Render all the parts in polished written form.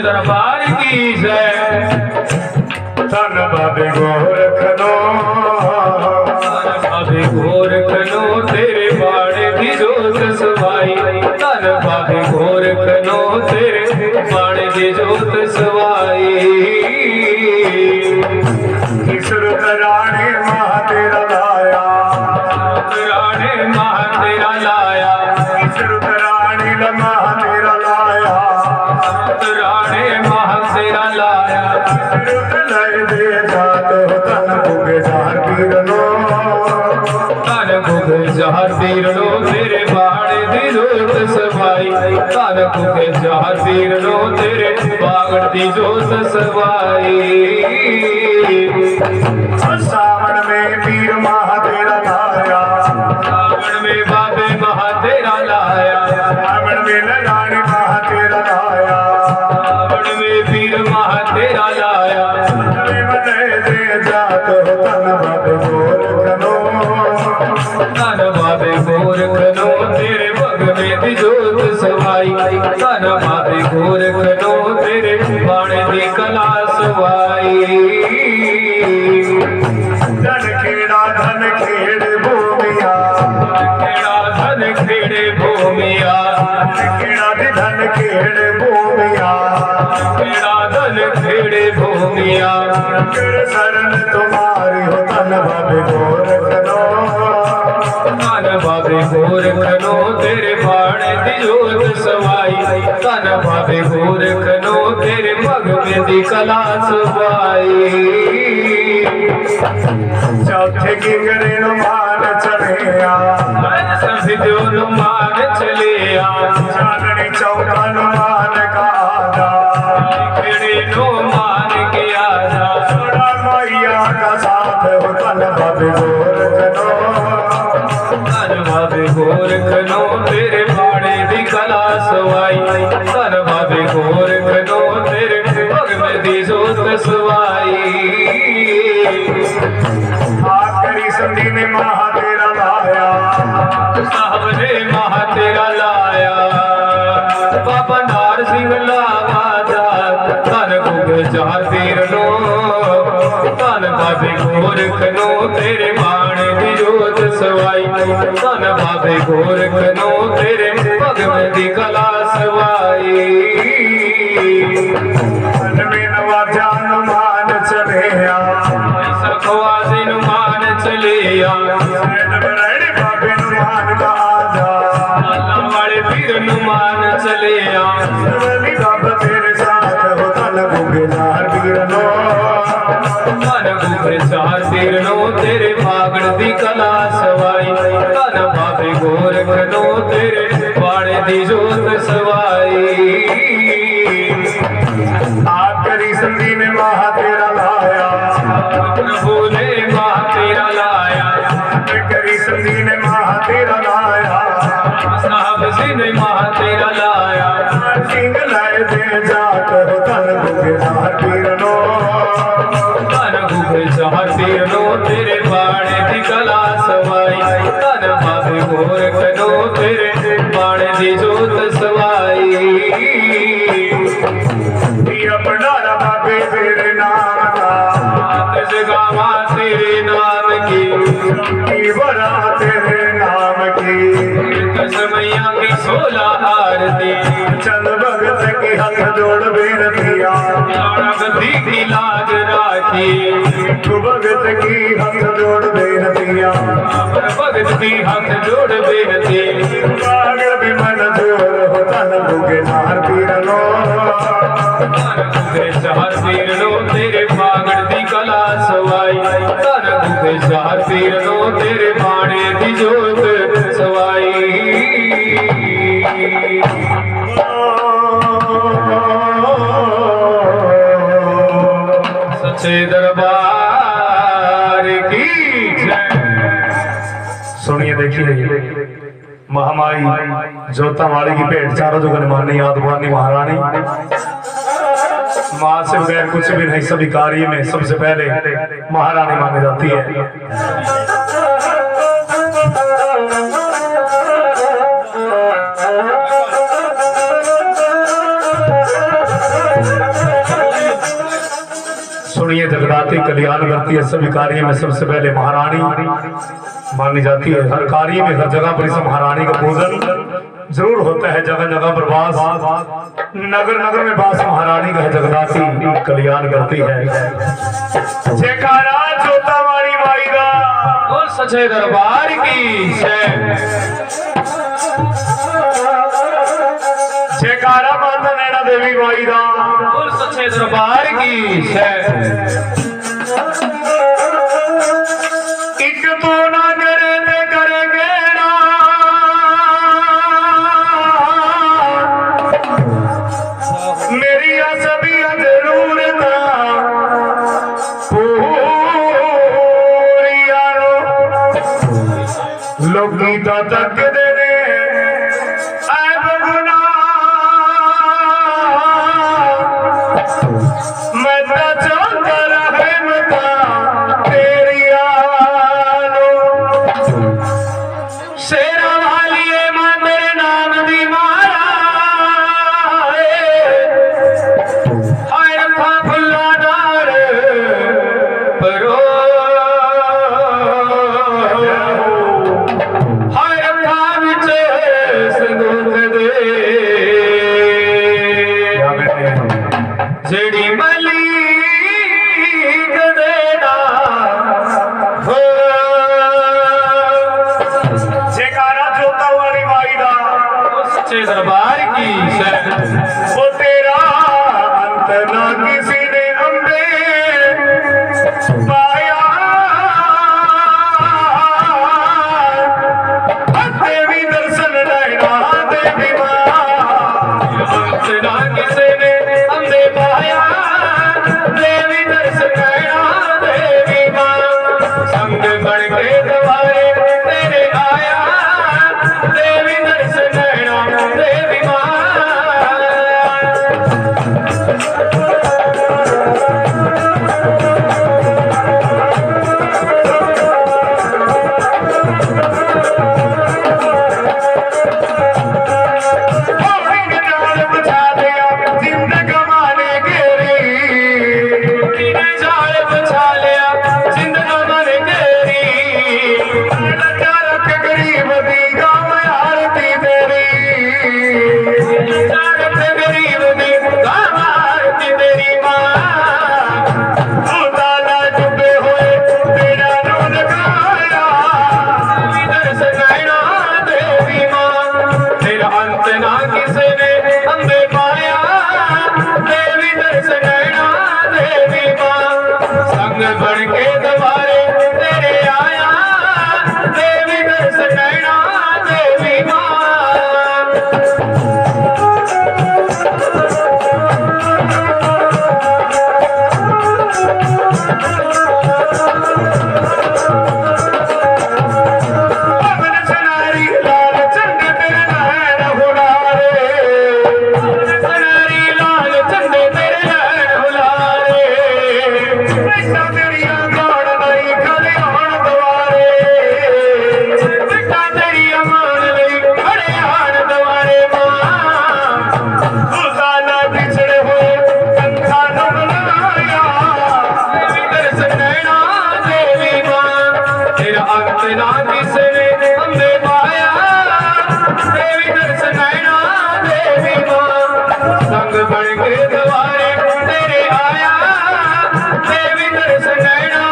दरबार की जय। धन बाबे गोरखनो, बाबे गोरखनो तेरे बाड़े की जोत सवाई। धन बाबे गोरखनो तेरे बाड़े की जोत सवाई। किशोर राणे महा तेरा लाया, राणे महा तेरा लाया। किशोर राणे महा तेरा लाया, राणे महा तेरा लाया। लय दे जातो तन बुगे जार पीरनो, तन बुगे जार पीरनो तेरे बाड़े दी जोत सवाई। तन बुगे जार पीरनो तेरे बागड़ दी जोत सवाई। सावन में पीर महा तेरा लाया, सावन में बाबे महा तेरा लाया। सावन में लगाने महा तेरा लाया, सावन में पीर महा तेरा लाया। दे जातो तन बाबे गोरखनो, तन बाबे गोरखनो तेरे बग में दी जोत सवाई। तन बाबे गोरखनो तेरे बाणे दी कला सवाई। धन खेड़ भूमिया, खेड़ा धन खेड़े भूमिया। खेड़ा धन खेड़ भूमिया, खेड़ा धन खेड़े भूमिया कर शरण तुम्हारी हो धन बाबे गोरखनो धन बाबे गोरखनो तेरे बाणे दी जोत सवाई धन बाबे गोरखनो तेरे पग में दी कला सवाई चौथे की करे मान चले सभी जो नुमान चले चांदनी चौका नुमान का आधा खेड़े नुमान के आजा थोड़ा मैया का साथ हो धन बाबे गोरखनो धन बाबे गोरखनो तेरे बाणे दी कला सवाई धन बाबे गोरखनो तेरे पग में दी जोत सवाई आखिरी संधि ने महा तेरा लाया साहब ने महा तेरा लाया बाबा नार सिंह लावा धन गुग जार तीर नो धन बाबे गोरखनो तेरे बाणे दी जोत सवाई धन बाबे गोरखनो तेरे पग में दी कला सवाई मन में नवाजा नुमान चले सखवा दिन मान चले बरड़ बाबे नुमान का आजा अल्लाह वाले पीर नुमान चले सवली बाबा तेरे साथ हो धन गुगेदार वीरनो धन गुगे चार तीर नो तेरे भागड़ दी कला सवाई धन बाबे गोरखनो तेरे बाणे दी जोत सवाई आखिरी संधि में महा तेरा लाया प्रभु ने महा तेरा लाया आखिरी संधि ने महा तेरा लाया साहब जी ने महा तेरा लाया सिंह लाए दे जात हो धन गुगेदार वीरनो धन गुगे चार तीर नो तेरे बाणे दी कला सवाई धन बाबे गोरखनो तेरे बाणे दी जोत सवाई अपना बाबे तेरे नाम का जगावा तेरे नाम की बड़ा तेरे नाम की कसमैया की 16 आरती चंद भगत की हाथ जोड़ बेनतिया गद्दी की लाज राखी भगत की हाथ जोड़ बेनतिया भगत की हाथ जोड़ बेनती पागल भी मन जोर हो धन गुगेदार वीरनो चार तीर लो तेरे भागड़ दी कला सवाई धन गुगे चार तीर लो तेरे बाणे दी जोत सवाई सच्चे दरबार की जय। सुनिए देखिए महामाई जोता वाली की भेंट चारों जुगन मानी यादवानी महारानी माँ से बगैर कुछ भी नहीं, सभी कार्य में सबसे पहले महारानी मानी जाती है। सुनिए जगदाती कल्याण करती है, सभी कार्य में सबसे पहले महारानी मानी जाती है। हर कार्य में हर जगह पर इस महारानी का पूजन जरूर होता है। जगह जगह पर वास, नगर नगर में वास महारानी का है। जगदाती कल्याण करती है। जयकारा जोता वाली माई का और सच्चे दरबार की जय। जयकारा माता नैना देवी माई का और सच्चे दरबार की जय। एक तो ना करे ते करे गेड़ा, मेरी सभी जरूरत पूरिया लोकी तो तक देने ऐ बगुना, मैं तो चाहता रहमता तेरी आलो, शेरा वाली मां मेरे नाम दी मारा हाय रखा फुल्ला डार परो, हाय रखा सच्चे दरबार की जय। वो तेरा अंत ना किसी ने अम्बे पाया, देवी दर्शन नैना देवी माँ, अंत ना किसी ने अम्बे पाया, देवी दर्शन नैना देवी माँ, संग बन के द्वारे तेरे आया, देवी दर्शन नैना देवी माँ। बन के द्वारे तेरे आया, देवी दर्शन नैना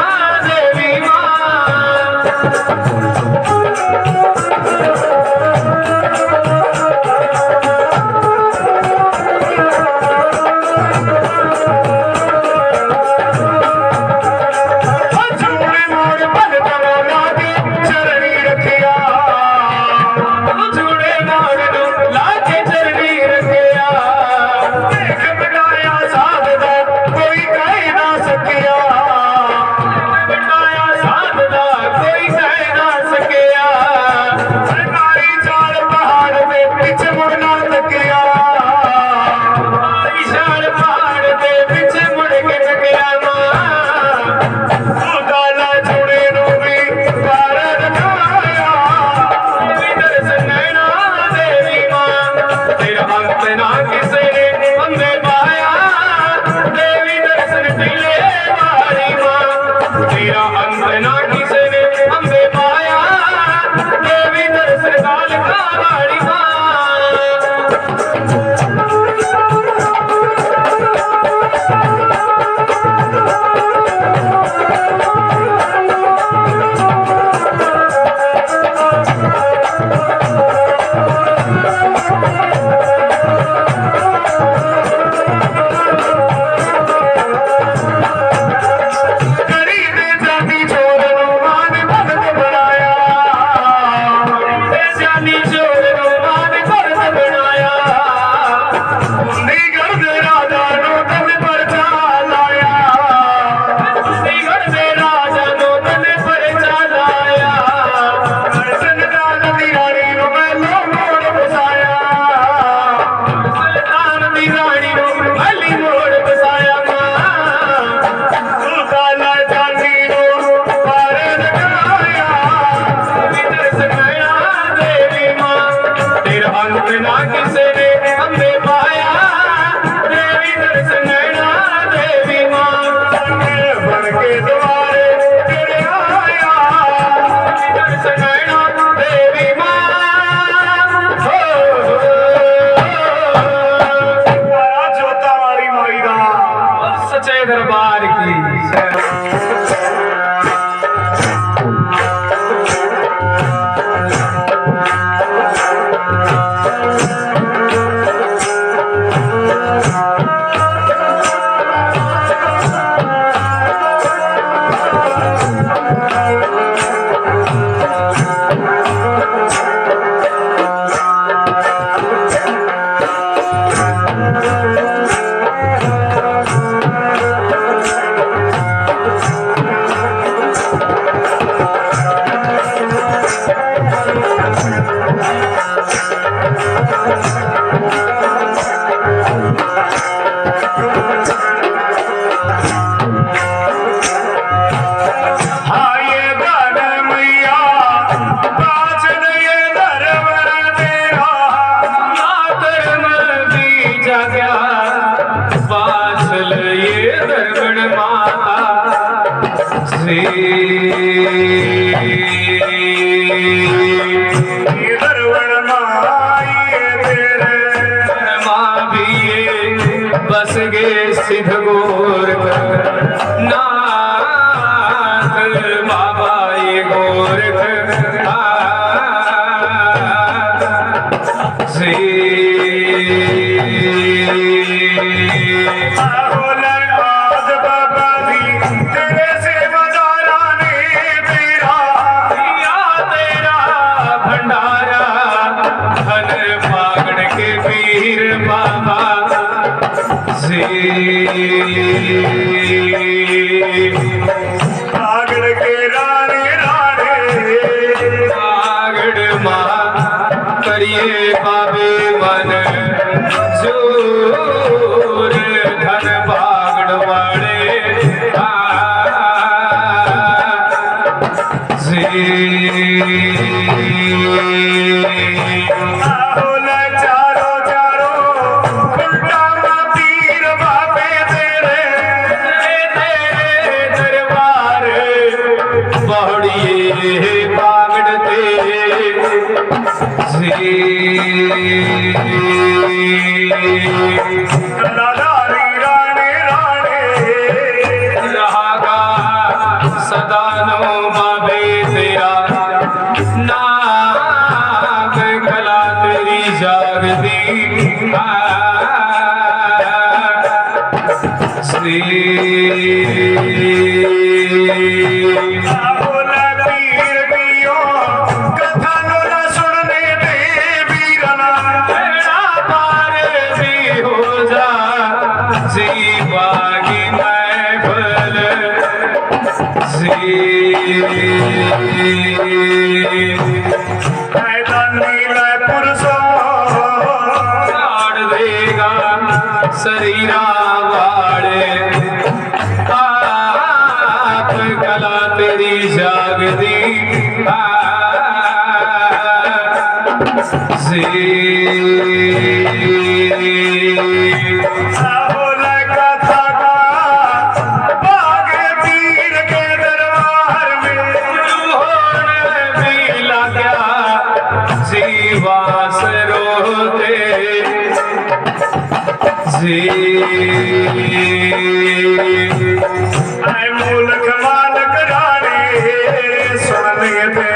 देवी माँ। दरबार की जय। से दरवन माई तेरे माँ भी बस गे सिद्ध गोरख नाथ बाबा ये गोरख से आज बाबा जी तेरे सेवादारा ने तेरा या तेरा भंडारा धन पागड़ के पीर बाबा से आगड़ के राणे राणे पागड़ माँ करिए बाबे मन जोर धन पागड़ वाले से चारो चारो खुल्टा पीर बाबे तेरे तेरे दरबार पहाड़िए पागड़ते से रानी राणे राणे रहागा सदा नो बाबे तेरा नाग कला तेरी जागती श्री पीर पियो कथा नो न सुनने दे वीरना तेरा पार भी हो जा जी बागी महफल नीला पुरुषों काट देगा शरीरा वाले आप कला तेरी जागती से कथा का बाग पीर के दरबार में मिला क्या जीवास रोते जी मुल्क मालक रानी सुनने दे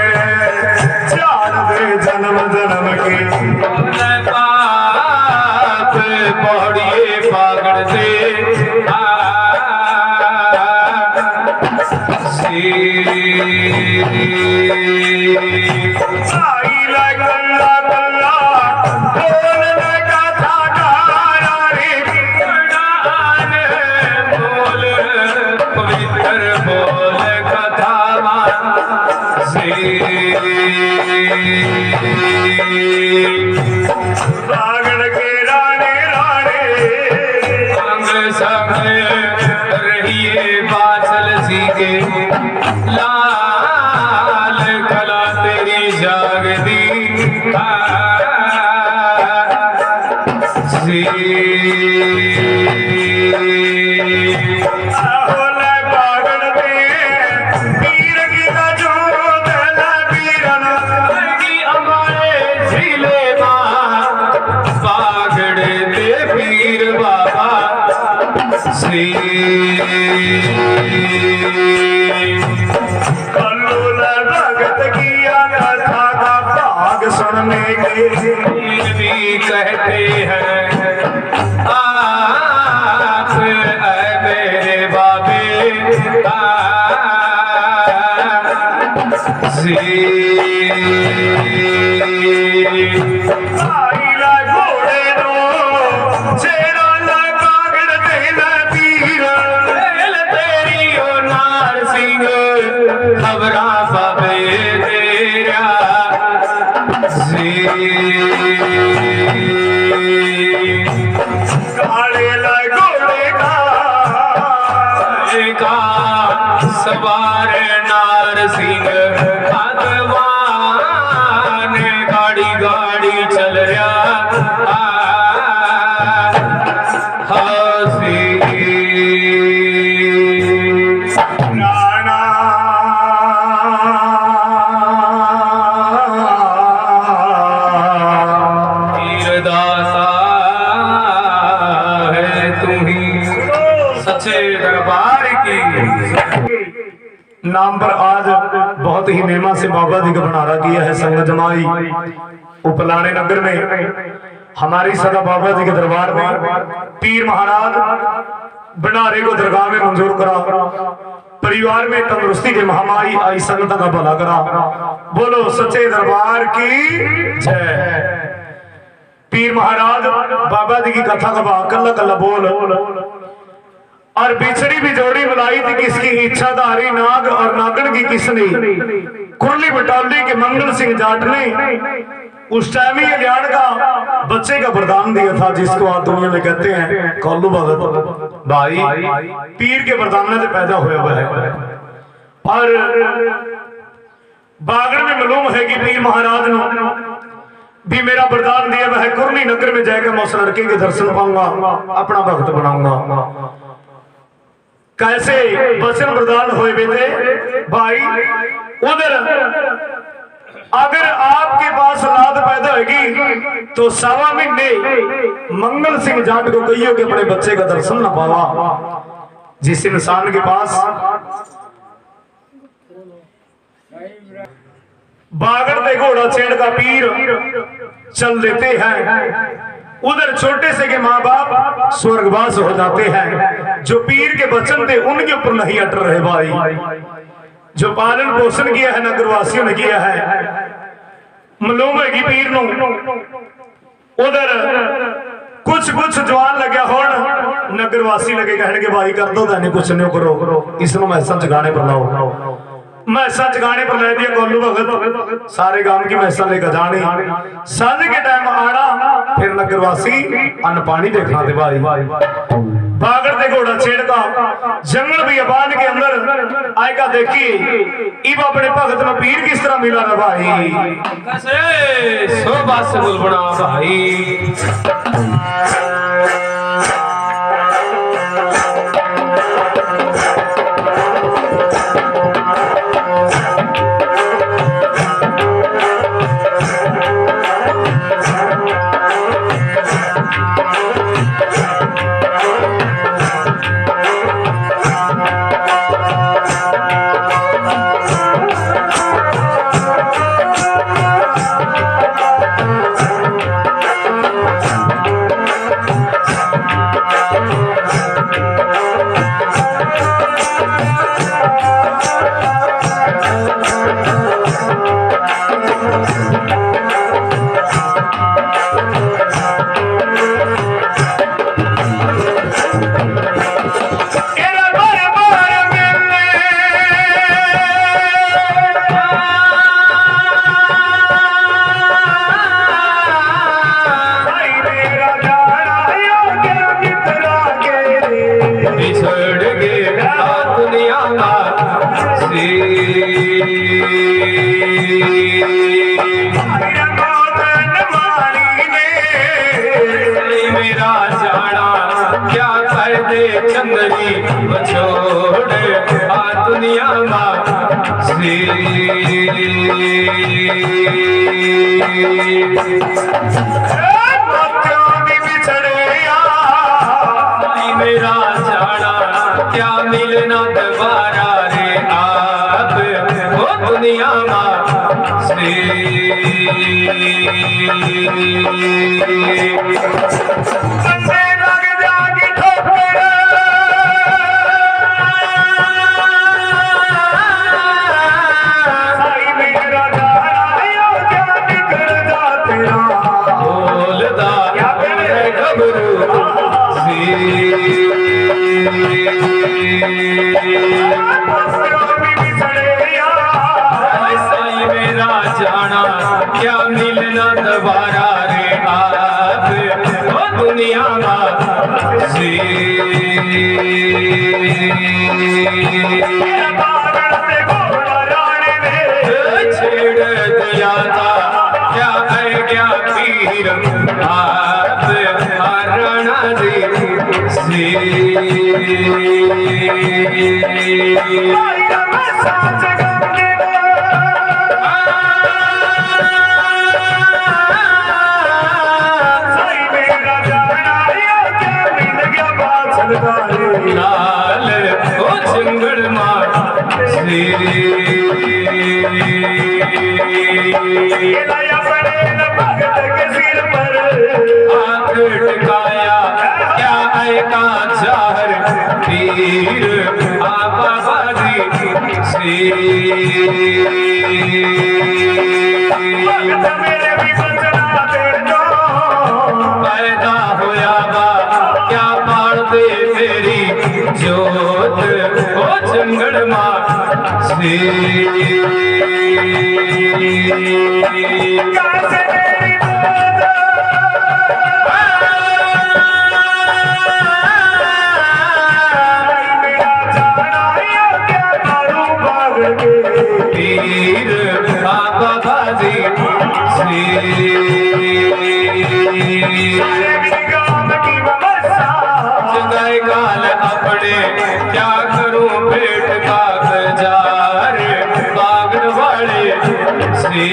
जान दे जन्म जन्म के पाप पौड़िए पागड़ से आई गल्ला गल्ला बोलने का था रानी बोल पवित्र बोल कथा से बागड़ के राणे राणे संग संग रहिए बाचल जी के लाल कला तेरी जागती से बागड़ दे पीर की जो दल पीरन की हमारे झीले माँ पागड़ दे पीर बाबा से कल्लूल भगत किया कथा का भाग सुनने के पीर भी कहते हैं आप है मेरे बाबे आईला घोड़े दो चेरा ला कागड़ देना पीर तेरी ओ नार सिंह खबरा बाबे तेरा काले ला घोड़े का सवार नार सिंह भगवान गाड़ी गाड़ी चल रहा राणा दरबार की। नाम पर आज बहुत ही नेमा से बाबा जी का भंडारा किया है संगत जमाई उपलाने नगर में। हमारी सदा बाबा जी के दरबार में पीर महाराज भंडारे को दरगाह में मंजूर करा, परिवार में तंदुरुस्ती की महामारी आई, संगत का भला करा। बोलो सच्चे दरबार की जय। पीर महाराज बाबा जी की कथा का कल्ला कल्ला बोल। और बिछड़ी भी जोड़ी बुलाई थी किसकी, इच्छाधारी नाग और नागन की किसने, कुरली बटाली के मंगल सिंह जाट ने उस टाइम ही ज्ञान का बच्चे का वरदान दिया था, जिसको आज दुनिया में कहते हैं कौलू भगत। भाई पीर के वरदान से पैदा हुआ है। और बागड़ में मालूम है कि पीर महाराज ने भी मेरा वरदान दिया वह कुरली नगर में जाएगा, मैं उस लड़के के दर्शन पाऊंगा, अपना भक्त बनाऊंगा। कैसे वचन वरदान हुए बेटे भाई। उधर अगर आपके पास औलाद पैदा होगी तो 1.25 महीने मंगल सिंह जाट को कहियो कि अपने बच्चे का दर्शन न पावा। जिस इंसान के पास बागड़ दे घोड़ा छेड़ का पीर चल देते हैं, उधर छोटे से के माँ बाप स्वर्गवास हो जाते हैं। जो पीर के वचन थे उनके ऊपर नहीं अट रहे भाई। जो पालन पोषण किया है नगरवासियों ने किया है, मालूम है कि पीर नो उधर कुछ जवान लग्या होन, नगरवासी लगे कहने के भाई कर दो नहीं कुछ नहीं करो, इसमें मैसा जगाने पर लाओ। मैसा जगाने पर ले दिया कोल्लू भगत, सारे गांव की मैसा लेकर जाने। सांझ के टाइम आना, फिर नगरवासी अन्न पानी देखना थे भाई। बागड़ दे घोड़ा छेड़ का जंगल भी अबान के अंदर आएगा। देखी इब अपने भगत में पीर किस तरह मिला ना भाई। कैसे सो बात से बोल बना भाई। मेरा जाना क्या कर दे चंदनी छोड़ आ दुनिया से। मेरा जाना क्या मिलना दोबारा रे आप वो दुनिया से। मेरा जाना क्या मिलना दोबारा रे आप वो दुनिया से। छेड़ दिया था क्या है क्या पीर आप हरणा जी से। लाल अपने भगत के सिर पर हाथ टिकाया क्या आएगा चार पीर बाबा जी से भगत मेरे भी बचना दे दो पैदा होया बा क्या पाड़ दे मेरी जोत ओ जंगल मां से कैसे मेरी पीर बाबा बाजी जगाए गाल अपने क्या करूं पेट का गजार बागड़ वाले से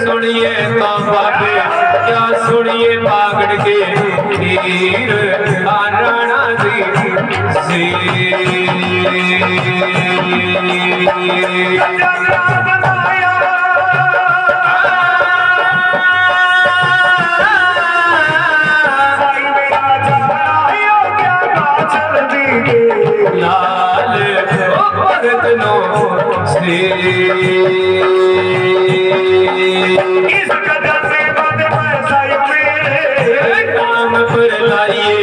सुनिए तो बाबे क्या सुनिए बागड़ के पीर राणा जी से लाल भगत नो से इस कदर से पैसा नाम पर लाइए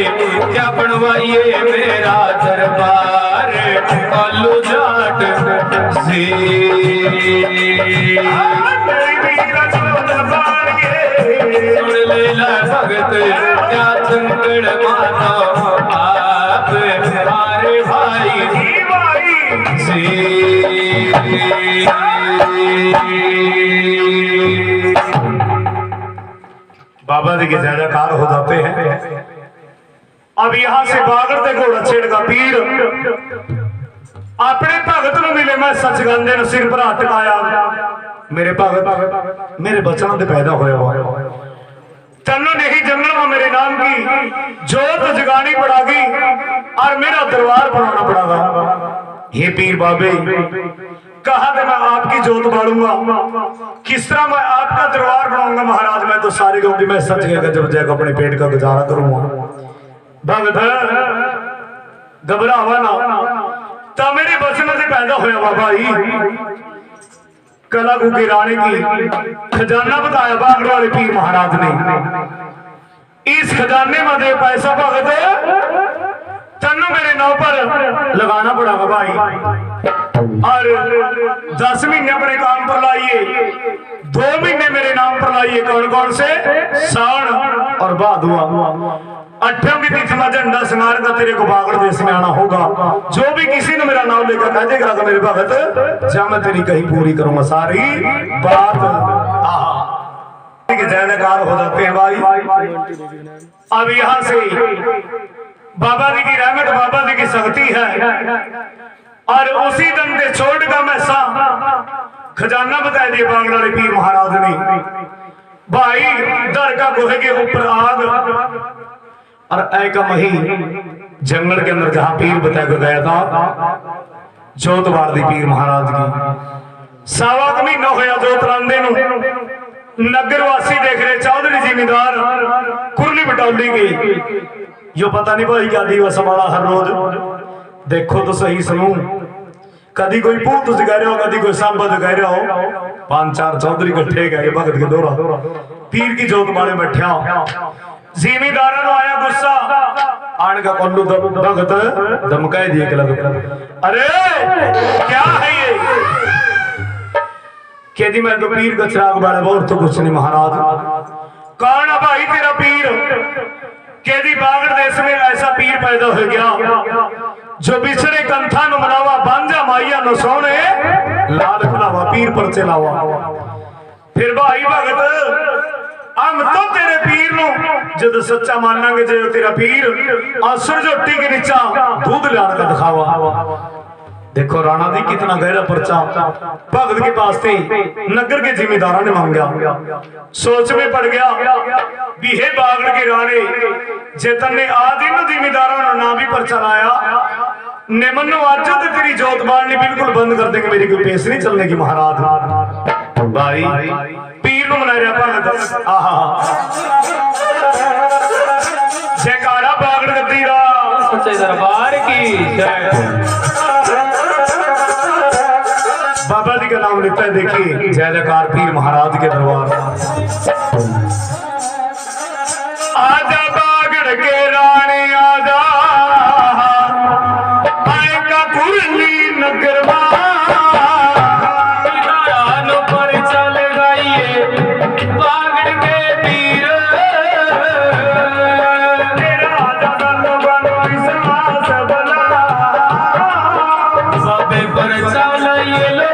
क्या बनवाइए मेरा दरबार कालू जाट से सुन लेला भगत क्या चंगड़ माता आप हमारे भाई से बाबा जी के जयकार हो जाते हैं। अब यहाँ से बागड़ घोड़ा छेड़ का पीर अपने भगत ਨੂੰ मिले मैं सच गंदे ने सिर पर हाथ टिकाया मेरे भगत मेरे बचनों से पैदा होया तन्नो नहीं जंगल में मेरे नाम की जोत जगानी पड़ागी और मेरा दरबार बनाना पड़ागा। हे पीर बाबे कहा था मैं आपकी जोत बालूंगा किस तरह मैं आपका दरबार बनाऊंगा महाराज मैं तो सारी कहूंगी मैं सच कहकर जब जाकर अपने पेट का गुजारा करूंगा। भगत घबरावा ना तो मेरे बचन से पैदा होया बाबा ही कला की रानी की खजाना बताया बागड़ वाले पीर महाराज ने इस खजाने में दे पैसा भगत तन्नू मेरे नाव पर लगाना पड़ेगा भाई और 10 महीने अपने काम पर लाइए 2 महीने मेरे नाम पर लाइए कौन कौन से सावन और भादुआ 8वें की तिथि में झंडा सिंगार का तेरे को बागड़ देश में आना होगा। जो भी किसी ने मेरा नाम लेकर कह देगा मेरे भगत जब मैं तेरी कहीं पूरी करूंगा सारी बात जयकार हो जाते हैं भाई। अब यहाँ से बाबा जी की रहमत बाबा जी की शक्ति है और उसी दम से छोड़कर मैं सा खजाना बता दिया बागड़ वाले पीर महाराज ने भाई दर का गोहे के ऊपर आग और ऐका मही जंगल के अंदर जहां पीर बताया गया था जोतवाड़ दी पीर महाराज की सावा महीना होया जोत रांदे नगर वासी देख रहे चौधरी जिमीदार कुरली बटौली की यो पता नहीं भाई क्या दिवस हमारा हर रोज देखो तो सही सुनू कदी कोई भूत जगा रहे हो कदी कोई सांबा जगा रहे हो 5-4 चौधरी इकट्ठे गए भगत के दौरा पीर की जोत वाले बैठा जिमीदार आया गुस्सा आने का कोल्लू भगत धमकाए दिए अरे क्या है ये कहती मैं तो पीर का चिराग बारे और तो कुछ नहीं महाराज कौन है भाई तेरा पीर कहती बागड़ देश में ऐसा पीर पैदा हो गया जो बिछड़े कंथा नु मनावा बांजा माइया नु सोने लाल खलावा पीर पर चलावा फिर भाई भगत हम तो तेरे पीर नु जद सच्चा मानांगे जो तेरा पीर असुर जोटी के नीचा दूध लान का दिखावा देखो राणा जी कितना गहरा पर्चा भगत के पास थे, नगर के जिम्मेदारा ने मांगा। सोच में पड़ गया भी हे बागड़ के राणे जेतन ने आदि जिम्मेदारा ना भी पर्चा लाया ने मनो आज तो तेरी जोत बालनी बिल्कुल बंद कर देंगे, मेरी कोई पेश नहीं चलने की महाराज। भाई पीर नु मना रहा भगत आहा जयकारा बागड़ गद्दी दा सच्चे दरबार की जय। बाबा जी का नाम लेता है, देखिए जय जयकार पीर महाराज के दरबार। आजा बागड़ के राणे आजा आएगा कुरली नगर पर चल गई बागड़ के पीर बाबे पर चल ये लो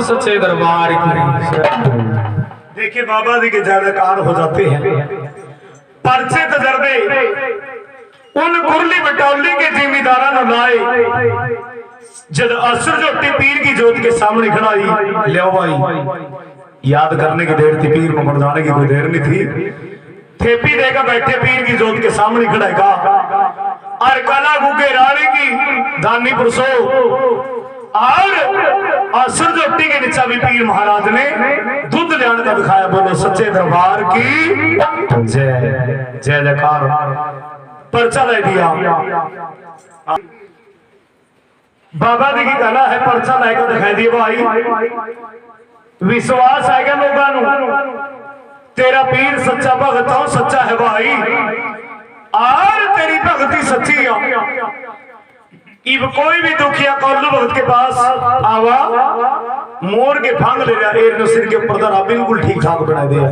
सच्चे दरबार की। देखिए बाबा जी के जयकार हो जाते हैं, पर्चे तजर्बे उन कुरली बटौली के जिम्मेदारा ने लाए। जब असर जोटी पीर की जोत के सामने खड़ाई, लियो भाई याद करने की देर थी, पीर को मरदाने की कोई देर नहीं थी। थेपी देगा बैठे पीर की जोत के सामने खड़ाएगा और काला गुगे रानी की दानी पुरसो और असर जोटी के नीचा भी पीर महाराज ने दूध लेने का दिखाया। बोलो सच्चे दरबार की जय जय जयकार। पर्चा ले दिया बाबा जी की कला है, पर्चा लेकर दिखाई दिया भाई। विश्वास आएगा लोगों तेरा पीर सच्चा भगत हो, सच्चा है भाई और तेरी भगती सच्ची है। इब कोई भी दुखिया कौरलू भगत के पास आवा मोर के भांग ले रहा एर सिर के ऊपर धरा, बिल्कुल ठीक ठाक बना दिया,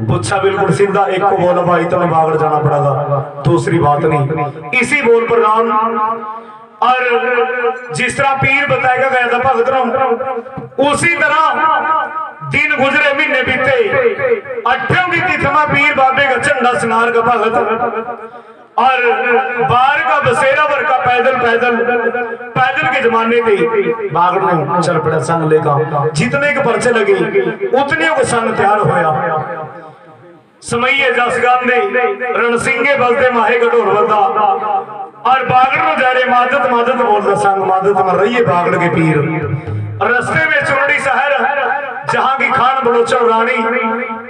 पूछा बिल्कुल सीधा। एक को बोला भाई तुम्हें बागड़ जाना पड़ेगा, दूसरी बात नहीं, इसी बोल पर नाम। और जिस तरह पीर बताएगा गया था भगत राम, उसी तरह दिन गुजरे महीने बीते, 8वीं की तिथि पीर बाबे का झंडा सिनार का भगत और 12 का बसेरा वर्ग का पैदल पैदल पैदल के जमाने में बागड़ ने चल पड़ा संग लेगा। जितने के पर्चे लगे उतने को संग तैयार होया। समैये जस गांधे रणसिंगे बजदे माहे गडोर बजदा और बागड़ नु जा रे मादत मादत बोलदा संग मादत मर रही है बागड़ के पीर। रास्ते में चुरड़ी शहर जहां की खान बलोचन रानी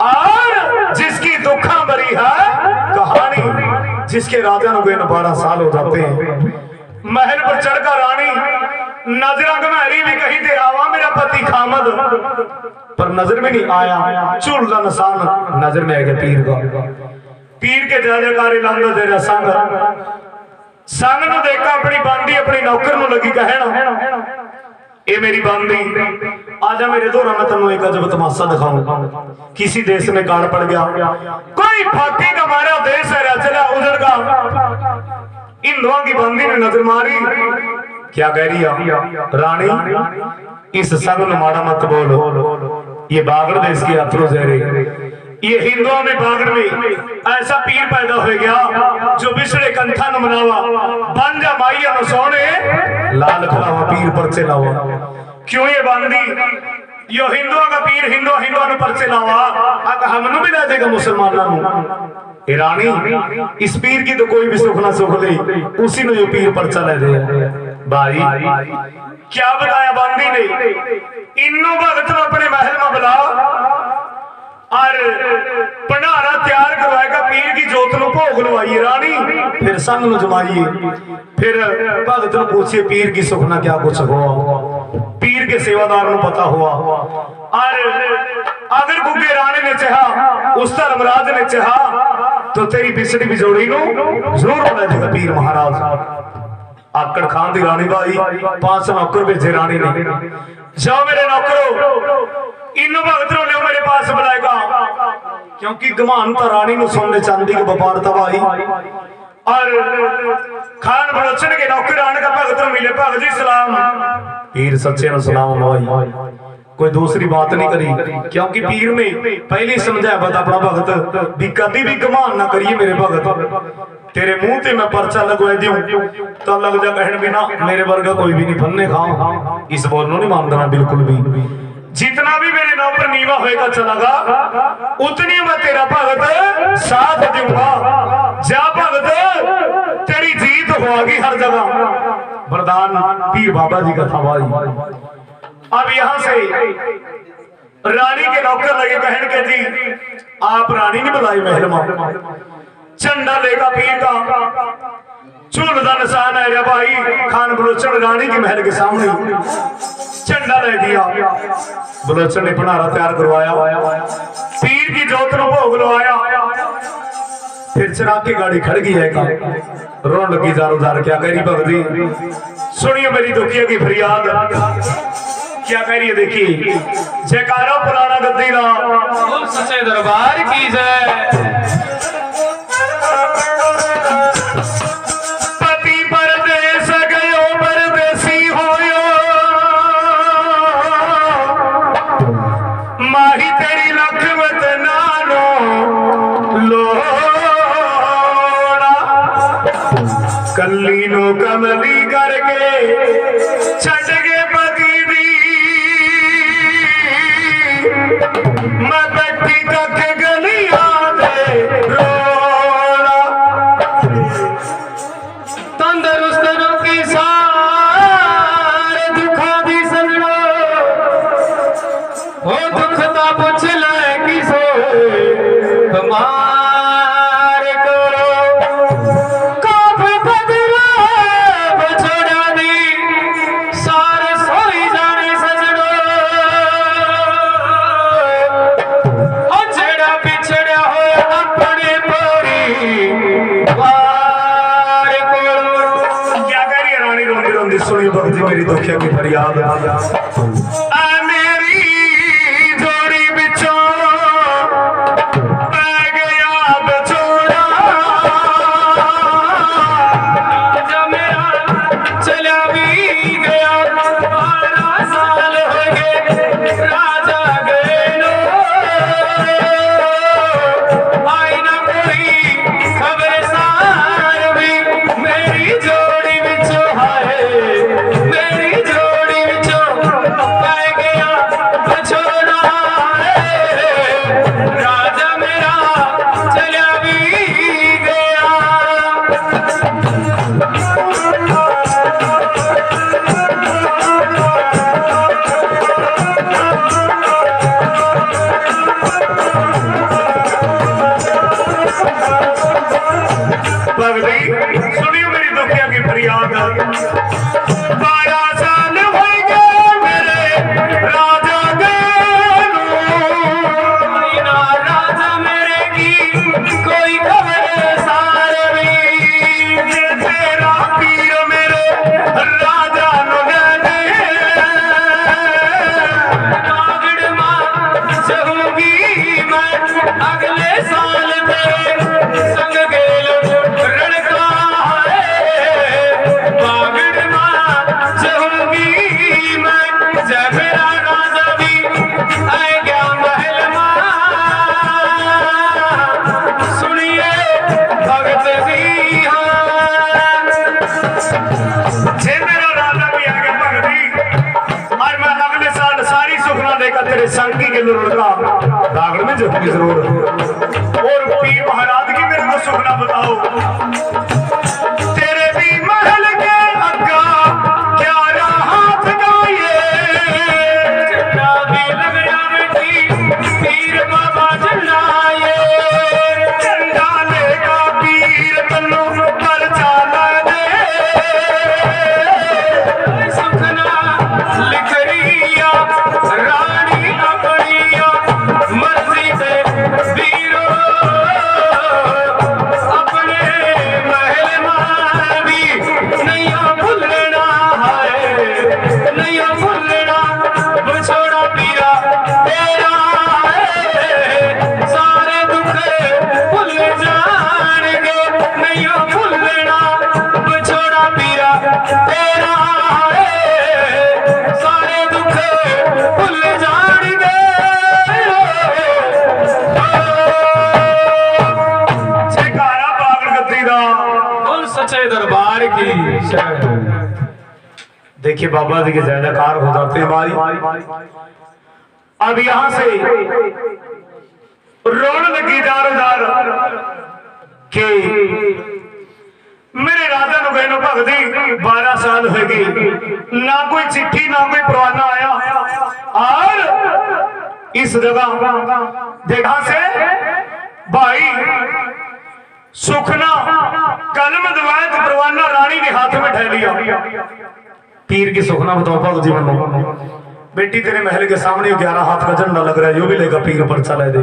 और जिसकी दुखा भरी है कहानी, जिसके राजा ने 12 साल हो जाते हैं। महल पर चढ़कर रानी नजरा गमहरी भी कही दे आवा मेरा पति खामद, पर नजर में नहीं आया। चूल का निशान नजर में आएगा पीर का। पीर के जयकारी लांदा तेरा संग संग नु देखा अपनी बांदी अपनी नौकर नु लगी कहना ए मेरी बांदी आजा मेरे दोरा मैं तेन एक अजब तमाशा दिखाऊं। किसी देश में गाड़ पड़ गया, कोई फाके का मारा देश है चला उधर का। हिंदुओं की बांदी ने नजर मारी, क्या कह रही है रानी इस संग न माड़ा मत बोलो, ये बागड़ देश की यात्रो जहरे। ये हिंदुओं में बागड़ में ऐसा पीर पैदा हो गया जो बिछड़े कंठा न मनावा बन जा माइया न सोने लाल खलावा पीर परचे लावा। क्यों ये बांदी यो हिंदुओं का पीर हिंदुओं ने परचे लावा अगर हमनु भी दे देगा मुसलमानों। रानी इस पीर की तो कोई भी सुख ना सुख ले, उसी ने जो पीर परचा ले दे। भाई क्या बताया बांदी ने, इन्नो भगत ने अपने महल में बुला और भंडारा तैयार करवाएगा, पीर की जोत नु भोग लवाइए रानी, फिर संग नु जमाइए। फिर भगत ने पूछिए पीर की सुख ना क्या कुछ हुआ। पीर के सेवादार नु पता हुआ और अगर गुग्गे रानी ने चाहा उस धर्मराज ने चाहा तो तेरी बिछड़ी बिजोड़ी नु जरूर बना देगा पीर महाराज। आकड़ खान दी रानी भाई 5 नौकर भेजे रानी ने, जाओ मेरे नौकरों इन भगत नो लियो मेरे पास बुलाएगा, क्योंकि गमान तो रानी नु सोने चांदी का व्यापार था भाई। और खान बलोचन के नौकर आने का भगत नो मिले, भगत जी सलाम। पीर सच्चे नु सलाम भाई, कोई दूसरी बात नहीं करी, क्योंकि पीर ने पहले समझाया बता अपना भगत भी कभी भी गमान ना करिए मेरे भगत, तेरे मुंह ते मैं पर्चा लगवा दूं तो लग जा कहन बिना मेरे वर्गा कोई भी नहीं फन्ने खाओ। इस बोलनो नहीं मानना बिल्कुल भी। जितना भी मेरे नाम पर नीवा होएगा चलागा उतनी मैं तेरा भगत साथ दूंगा। जा भगत तेरी जीत होगी हर जगह। वरदान पीर बाबा जी का था भाई। अब यहां से रानी के नौकर लगे कहन के जी आप रानी नहीं बुलाई महल में, झंडा लेगा पीर का चूल का निशान है भाई। खान बलोचन रानी के महल के सामने झंडा ले दिया। बलोचन ने भंडारा तैयार करवाया, पीर की जोत को भोग लवाया। फिर चरा के गाड़ी खड़ गई है का रोन लगी जारो जार। क्या कह रही भगती सुनिए मेरी दुखिया की फरियाद, क्या कह रही है देखिए। जयकारा पुराना गद्दी ला सच्चे दरबार की जय। पति परदेस गयो परदेसी होयो, माही तेरी लखवत नानो लोड़ा। कल्ली नो कमली करके छट के पति दी मैं बैठी कख गलिया दे रोड़ा। तंदरुस्त की सारे दुखा दी सजड़ो हो दुखता पूछ ले किसे तुम्हारे करो काफ बदला बछड़ा दी सारे सोई जाने सजड़ो। अछड़ा पिछड़ा हो अपने परिवार को। क्या कह रही है रानी रोंदी रोंदी सुनी भगत जी मेरी दुखिया की फरियाद। आ मेरी जोड़ी बिछो पै गया बछोड़ा, जो मेरा चला भी गया 12 साल हो गए राजा गए लो। आई ना कोई खबरसार भी मेरी जोड़ी बिछो सुनियो मेरी दुखिया की फरियाद। 12 साल हो गए मेरे राजा गैनू, ना राजा मेरे की कोई खबर सारवी, तेरा पीर मेरे राजा नु गैने, बागड़ मां चहूंगी मैं अगले साल तेरे संग गेल रणका है। बागड़ मां चहूंगी मैं जब मेरा राजा भी आए गया महल मां, सुनिए भगत जी हाँ। जे मेरा राजा भी आगे भगती और मैं अगले साल सारी सुखना लेकर तेरे संगी के लुढ़का दागड़ में जाऊंगी जरूर। और पीर महाराज की मेरे को सुखना बताओ, तेरे भी महल के अग्गा क्या हाथ गाये, झंडा भी लग गया बेटी पीर बाबा जलाए, झंडा लेगा पीर तन्नू पर चाला दे, सुखना लिख रिया रानी अपनिया मर्जी से वीरो, अपने महल में भी नहीं भूलना है, नहीं भूलना छोड़ा पीरा तेरा है, सारे दुख भूल जाएंगे, नहीं भूलना छोड़ा पीरा तेरा है, सारे दुख भूल जाएंगे। जयकारा बागड़ गद्दी दा। बोल सच्चे दरबार की शरण। देखिए बाबा जी के जय जयकार हो जाते हैं भाई। अब यहां से रोन लगी दारोदार के मेरे राजा नु गए भगती 12 साल हो गए, ना कोई चिट्ठी ना कोई परवाना आया, और इस जगह से भाई सुखना कलम दवायत परवाना रानी ने हाथ में ठह लिया। पीर की सुखना बताओ भगत जी मनो, बेटी तेरे महल के सामने 11 हाथ का झंडा लग रहा है, यो भी लेगा पीर पर चला दे।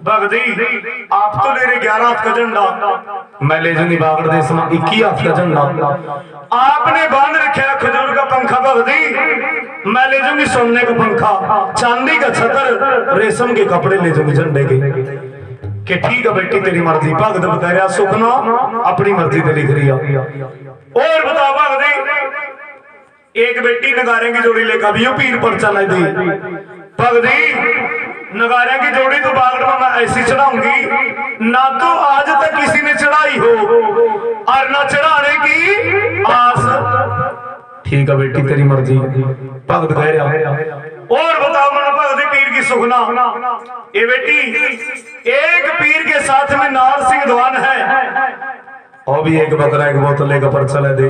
भगत जी आप तो ले रहे 11 हाथ का झंडा, मैं ले जाऊंगी बागड़ देश में 21 हाथ का झंडा। आपने बांध रखा खजूर का पंखा भगत जी, मैं ले जाऊंगी सोने का पंखा, चांदी का छतर, रेशम के कपड़े ले जाऊंगी झंडे के ठीक है बेटी तेरी मर्जी। भगत बता रहा सुखना अपनी मर्जी से लिख रही है। और बताओ भगत जी, एक बेटी नगारे की जोड़ी लेकर भी पीर पर चला दी। भगत जी नगारे की जोड़ी तो बागड़ में मैं ऐसी चढ़ाऊंगी ना तो आज तक किसी ने चढ़ाई हो और ना चढ़ाने की आस। ठीक है बेटी तेरी मर्जी। भगत कह रहा और बताओ मन भगत पीर की सुखना, ये बेटी एक पीर के साथ में नार सिंह धवान है और भी एक बकरा एक बोतल लेकर पर चले दे।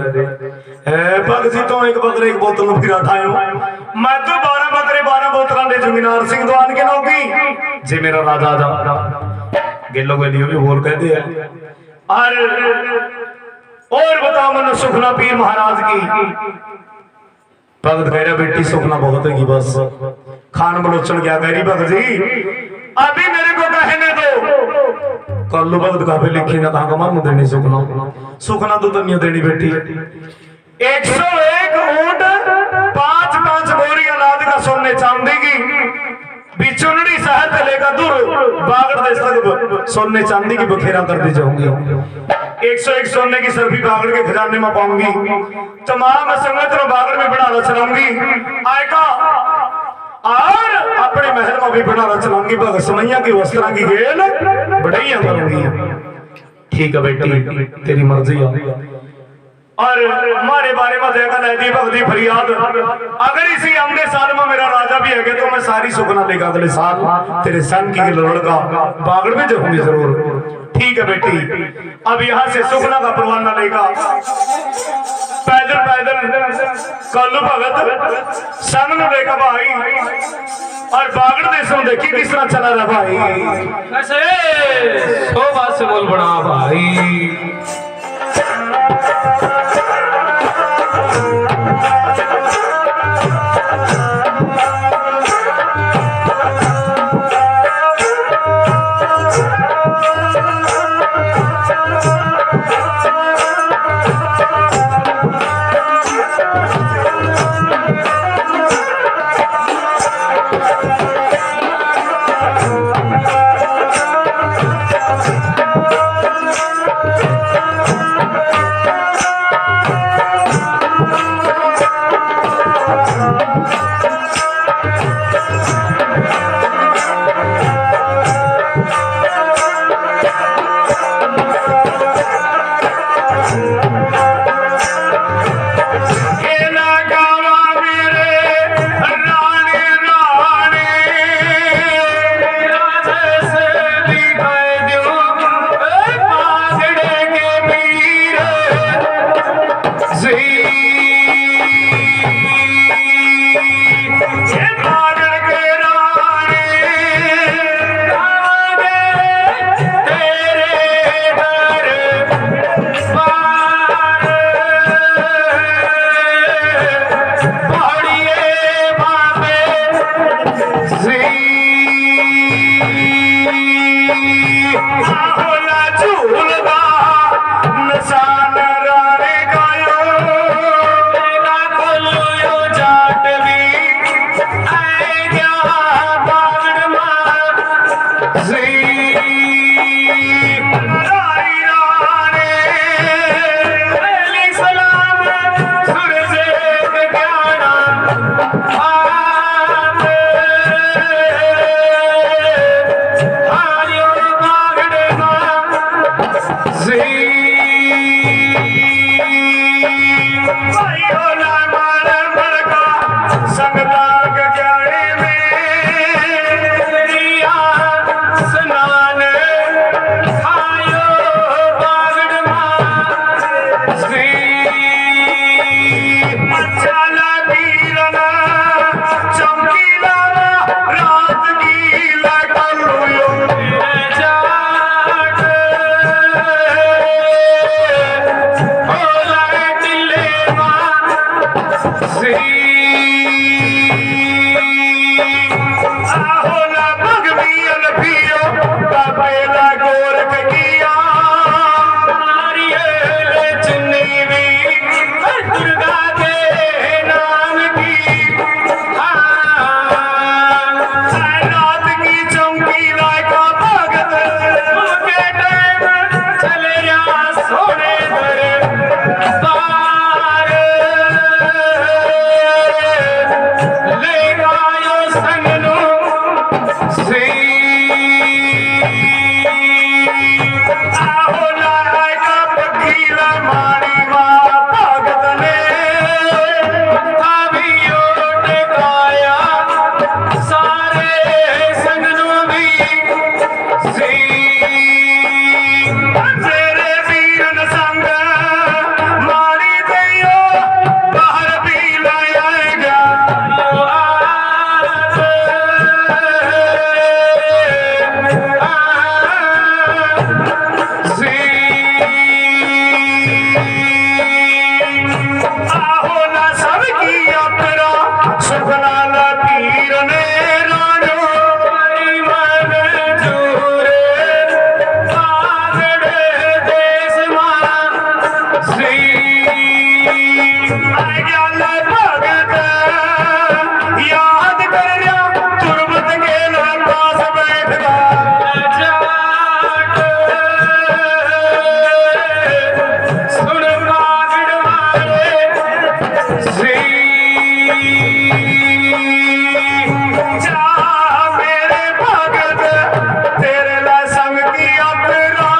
भगत जी तो एक बकरे एक बोतल फिर उठायो, मैं तो 12 बकरे 12 बोतल ले जाऊंगी नार सिंह धवान के नौकी जे मेरा राजा जा गेलो गेलियो भी बोल कह दिया। और बताओ मन सुखना पीर महाराज की। भगत कह रहा बेटी सुखना बहुत है बस खान बलोचन क्या कह रही भगत जी अभी मेरे को कहने दो। कर लो भगत कहा लिखी ना कहा मन देनी सुखना तो तनिया देनी बेटी 101 ऊंट 5-5 बोरियां लाद का सोने चांदी की बिचुनड़ी शहर से लेकर दूर बागड़ देश तक सोने चांदी की बखेरा कर दी जाऊंगी। 101 सोने की सरफी बागड़ के खजाने में पाऊंगी। तमाम संगत में बागड़ में बढ़ा चलाऊंगी आएगा और अपने महल में भी बढ़ा चलाऊंगी। भगत समैया की वस्त्रा की गेल बढ़िया करूंगी। ठीक है बेटी तेरी मर्जी है। और हमारे बारे में देखा लहदी भगती फरियाद अगर इसी अगले साल में मेरा राजा भी है तो मैं सारी सुखना लेगा अगले साल तेरे सन की लड़का बागड़ में जाऊंगी जरूर। ठीक है बेटी अब यहाँ से सुखना का परवाना लेगा पैदल पैदल कलू भगत संग में लेगा भाई और बागड़ देश में देखी किस तरह चला रहा भाई। ऐसे 100 बात से बोल बड़ा भाई। केला गावा मेरे रानी रानी जैसे दिखाई दो पागड़े के पीर ये पागल के रानी तेरे घर पहाड़िए बाबे होला झूलदा निशान रानी गायो खोलो जाट भी आए गया बागड़ मां रानी रानी पहली सलाम सूरज ज्ञाना आयो बागड़ मां भाई होला माल बड़का संगदार के ज्ञानी में स्नान आयो बागड़ मां चला पीरना चमकीला रात गीला कलुयो जाट होला टिले मां होला भगवियन पियो कपेला गोरख किया नारियल चुन्नी भी दुर्गा के नाम की रात की चमकीला का भगत के टाइम चले जा सोने दर बार ले आयो संगनु होला का पकीला मारी मां भगत ने अभियो टिकाया सारे संगनु भी तेरे वीरन संग मारी दियो बाहर भी लाएगा होला सबकी अपरा सुखना पीर ने राजो ज्ञान भगत याद कर तुरबत के पास बैठगा सुन बागड़ वाले जा मेरे भगत तेरे ला संग की अपरा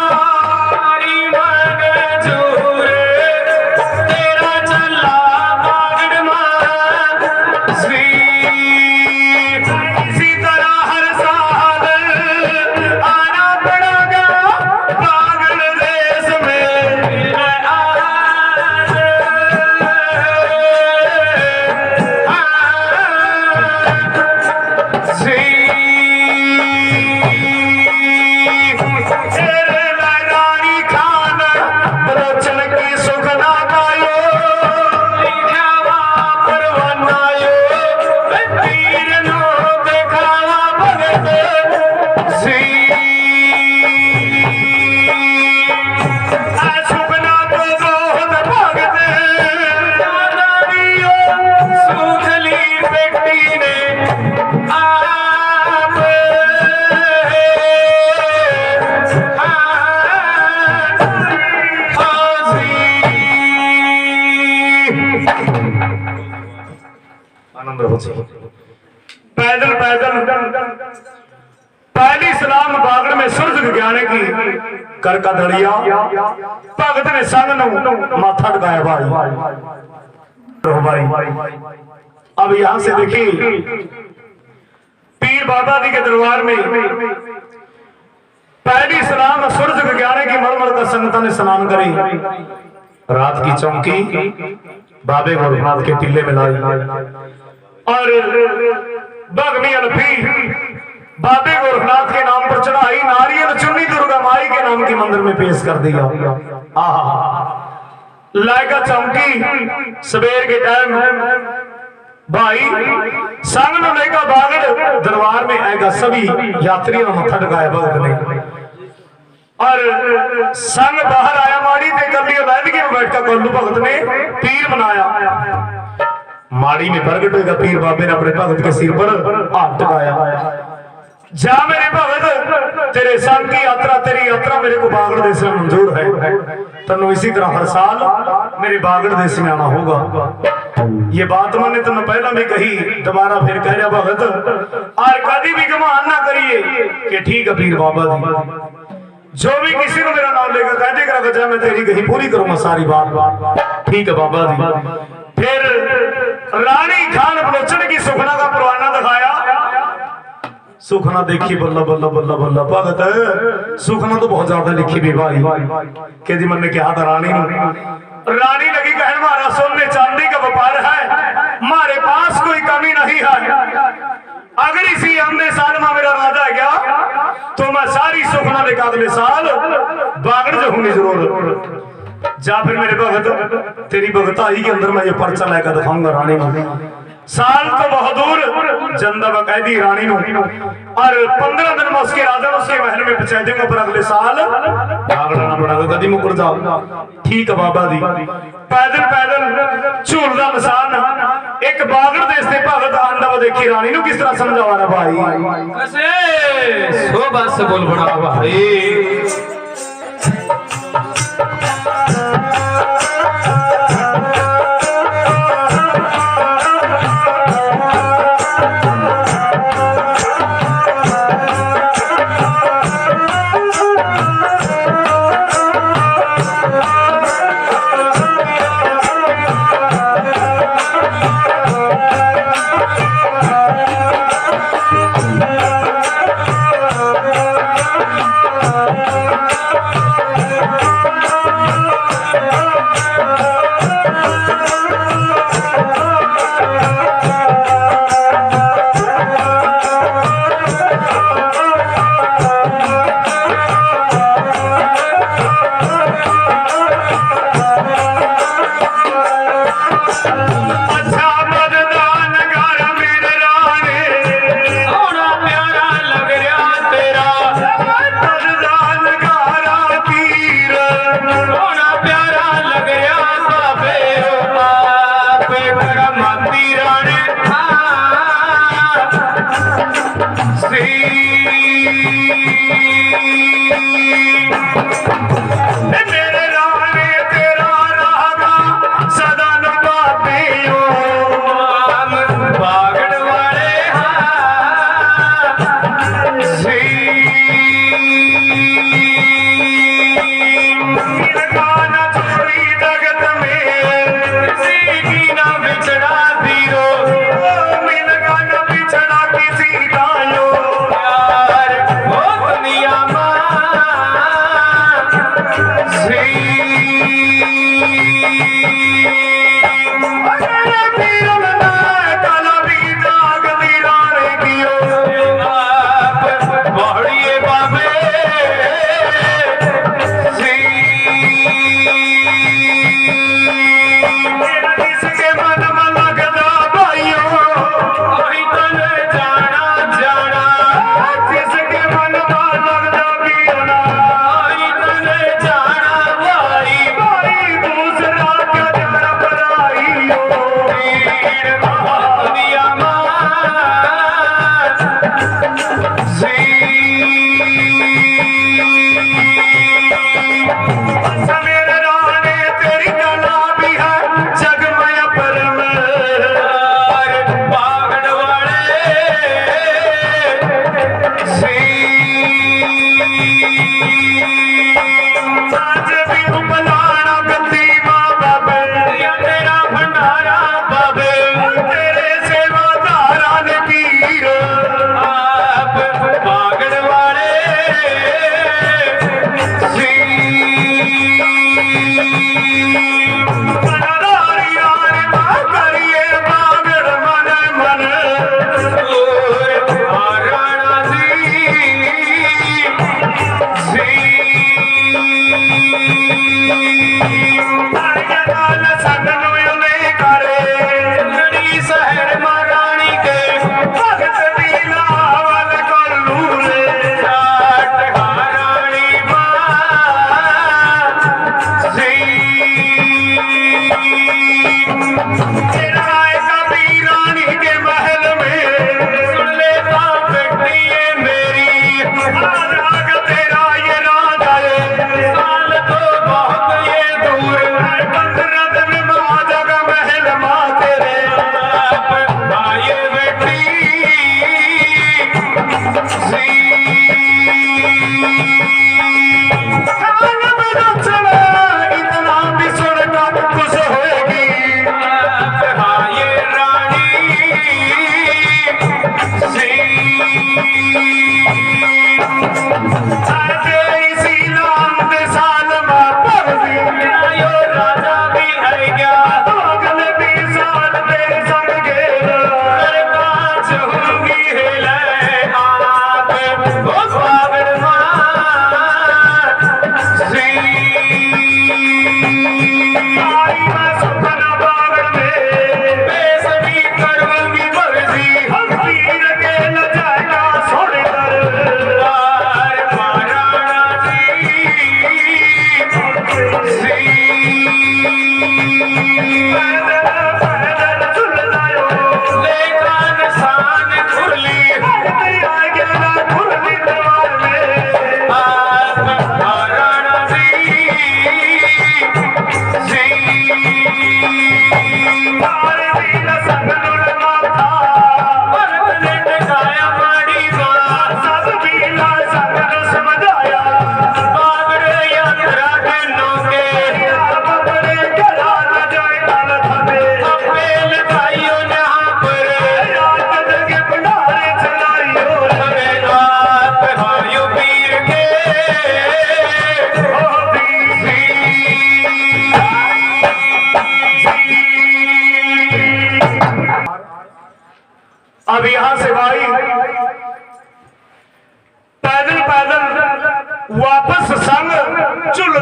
तेरा चला बागड़ मां इसी तरह हर साल आना पड़ेगा पागल देश में तेरे ला रानी खान बलोचन की सुखना गायो सुखना तो बहुत भगत सुखली बेटी ने आप आनंद रहो पैदल पैदल पहली सलाम बागड़ में सूरज ज्ञाने की कर का दड़िया भगत ने संग नू माथा टकाया भाई। अब यहां से देखिए पीर बाबा जी के दरबार में पहली सलाम सूरज विज्ञाने की मलमल का संगता ने स्नान करी। रात की चौकी बाबे गोरखनाथ के टीले में लाई और बगमी अलफी बाबे गोरखनाथ के नाम पर चढ़ाई, नारियल चुन्नी दुर्गा माई के नाम की मंदिर में पेश कर दिया। लायका चौकी सवेर के टाइम भाई संग लेगा बागड़ दरबार में आएगा, सभी यात्रियों ने मत्था टकाया भगत ने और संग बाहर आया माड़ी ते कर लिया वैदगी में बैठकर कोल्लू भगत ने पीर बनाया। माड़ी में प्रगट होगा पीर बाबे ने अपने भगत के सिर पर हाथ टकाया। जा मेरे भगत तेरे संग की यात्रा, तेरी यात्रा मेरे को बागड़ देश में मंजूर है, तनु इसी तरह हर साल मेरे बागड़ देश में आना होगा। ये बात मैंने तुमने पहला भी कही, दोबारा फिर कह रहा भगत और कभी भी गुमान ना करिए कि ठीक है पीर बाबा जी, जो भी किसी को मेरा नाम लेकर कह देगा गजा मैं तेरी कहीं पूरी करूंगा सारी बात। ठीक है बाबा जी। फिर रानी खान बलोचन की सुखना का पुराना दिखाया। सुखना देखी बल्ला बल्ला बल्ला बल्ला भगत सुखना तो बहुत ज्यादा लिखी भी भाई के जी मन ने कहा था रानी लगी कह हमारा सोने चांदी का व्यापार है, हमारे पास कोई कमी नहीं है। अगर इसी अगले साल में मेरा राजा गया तो मैं सारी सुखना लेकर अगले साल बागड़ जाऊंगी जरूर। जा फिर मेरे भगत तेरी भगताई के अंदर मैं ये पर्चा लेकर दिखाऊंगा रानी में। साल तो बहुत दूर जनदा बकायदी रानी और 15 दिन में उसके राजा उसके महल में पहुंचा देंगे, पर अगले साल भागना पड़ेगा कदी मुकर जाओ। ठीक है बाबा जी। पैदल पैदल झूलदा निशान एक बागड़ देश के भगत आंदा वो देखी रानी नु किस तरह समझावा रहा भाई कैसे सो बात से बोल बड़ा भाई।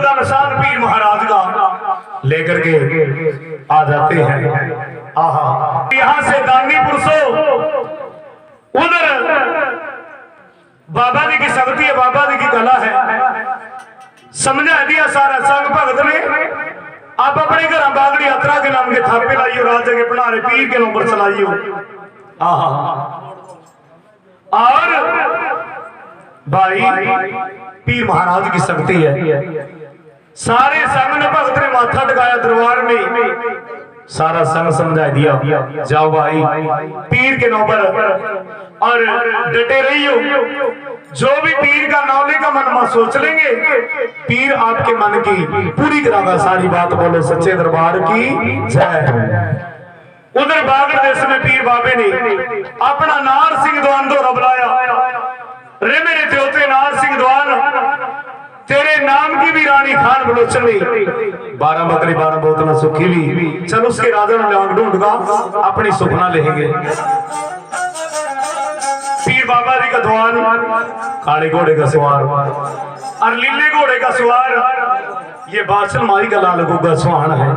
का निशान पीर महाराज का लेकर के आ जाते हैं। आहा, यहाँ से दानीपुर से उधर बाबा जी की शक्ति है, बाबा जी की कला है। समझा दिया सारा संग भगत ने। आप अपने घर बागड़ी यात्रा के नाम के थापे लाइयो, राजा के पढ़ारे पीर के नंबर चलाइयो। आहा, और भाई पीर महाराज की शक्ति है। सारे संग ने भगत ने माथा टिकाया दरबार में, सारा संग समझा दिया, जाओ भाई पीर के नौबर और डटे रहियो। जो भी पीर का नाम लेगा मन में सोच लेंगे, पीर आपके मन की पूरी करागा। सारी बात बोलो सच्चे दरबार की जय। उधर बागड़ देश में पीर बाबे ने अपना नार सिंह द्वान दौरा बुलाया। रे मेरे देवते नार सिंह द्वान, तेरे नाम की भी रानी खान बलोचन में 12 बकरी 12 बोतल सुखी भी। चल उसके राजा ने लांग ढूंढगा, अपनी सुखना लेंगे। पीर बाबा जी का द्वान, काले घोड़े का सवार और लीले घोड़े का सवार, ये बादशाह माई का लाल गुग्गा सुहाना है।